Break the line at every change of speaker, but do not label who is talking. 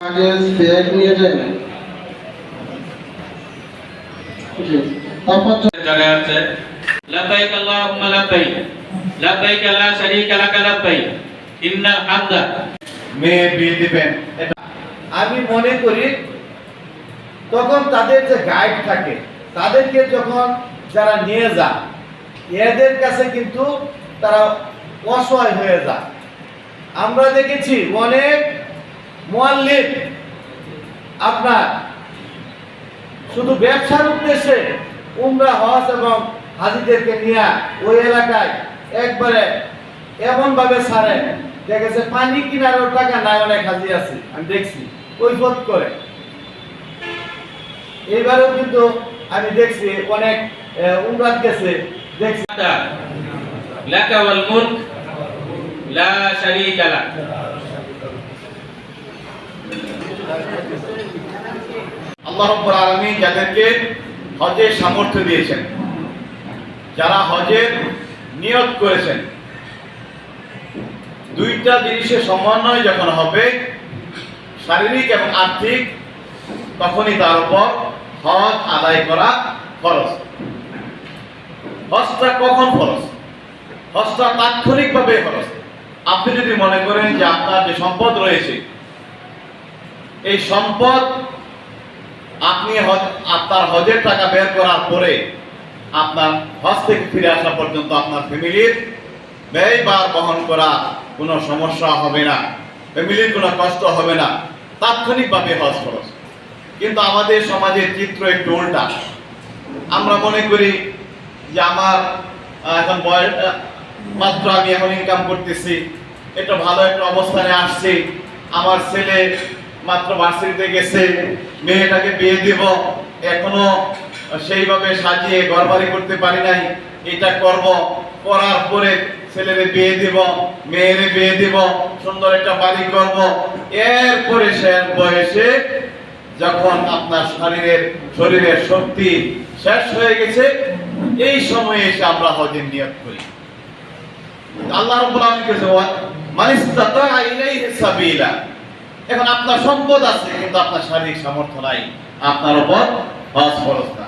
আগে ব্যাগ নিয়ে যায় তারপর
জায়গায় আছে লাব্বাইক আল্লাহুম্মা লাব্বাইক লাব্বাইক লা শারীকা লাক লাব্বাইক ইন্নাল হামদা
মেয়ে বিয়ে দিবেন। এটা আমি মনে করি তখন তাদের যে গাইড থাকে তাদেরকে যখন যারা নিয়ে যায় এদের কাছে কিন্তু তারা অসহায় হয়ে যায়। আমরা দেখেছি অনেক মুআল্লিম আপনার শুধু ব্যবসার উদ্দেশ্যে উমরা হজ এবং হাজিদেরকে নিয়ে ওই এলাকায় একবারে এমন ভাবে ছাড়ে, দেখেছে পানি কিনারও টাকা নাই, অনেক হাজি আছে আমি দেখছি কৈফত করে। এইবারেও কিন্তু আমি দেখছি অনেক উমরাত গেছে, দেখছি
লাকা ওয়াল মুলক লা শারীকা লাক।
আল্লাহ রাব্বুল আলামিন যাদেরকে হজের সামর্থ্য দিয়েছেন, যারা হজের নিয়ত করেছেন, দুইটা জিনিসের সমন্বয় যখন হবে শারীরিক এবং আর্থিক, তখনই তার উপর হজ আদায় করা ফরজ। হজটা কখন ফরজ? হজটা তাৎক্ষণিকভাবে ফরজ। আপনি যদি মনে করেন যে আপনার যে সম্পদ রয়েছে এই সম্পদ আপনি আপনার হজের টাকা বের করার পরে আপনার হজ থেকে ফিরে আসা পর্যন্ত আপনার ফ্যামিলির ব্যয়ভার বহন করা কোনো সমস্যা হবে না, ফ্যামিলির কোনো কষ্ট হবে না, তাৎক্ষণিকভাবে হজ খরচ। কিন্তু আমাদের সমাজের চিত্র একটু উল্টা। আমরা মনে করি যে আমার এখন বয়স মাত্র, আমি এখন ইনকাম করতেছি, একটা ভালো একটা অবস্থানে আসছি, আমার ছেলে মাত্র ভার্সিটিতে গেছে, মেয়েটাকে বিয়ে দিব, এখনো সেইভাবে সাজিয়ে ঘরবাড়ি করতে পারি নাই, এটা করব, করার পরে ছেলেরে বিয়ে দিব, মেয়েরে বিয়ে দিব, সুন্দর একটা বাড়ি করব। এরপরে শেষ বয়সে যখন আপনার শরীরের শক্তি শেষ হয়ে গেছে, এই সময়ে এসে আমরা হজের নিয়ত করি। আল্লাহ রাব্বুল আলামিন বলেছেন মান ইসতাতাআ ইলাইহি সাবিলা। এখন আপনার সম্পদ আছে কিন্তু আপনার শারীরিক সামর্থ্য নাই, আপনার উপর হজ ফরজ না।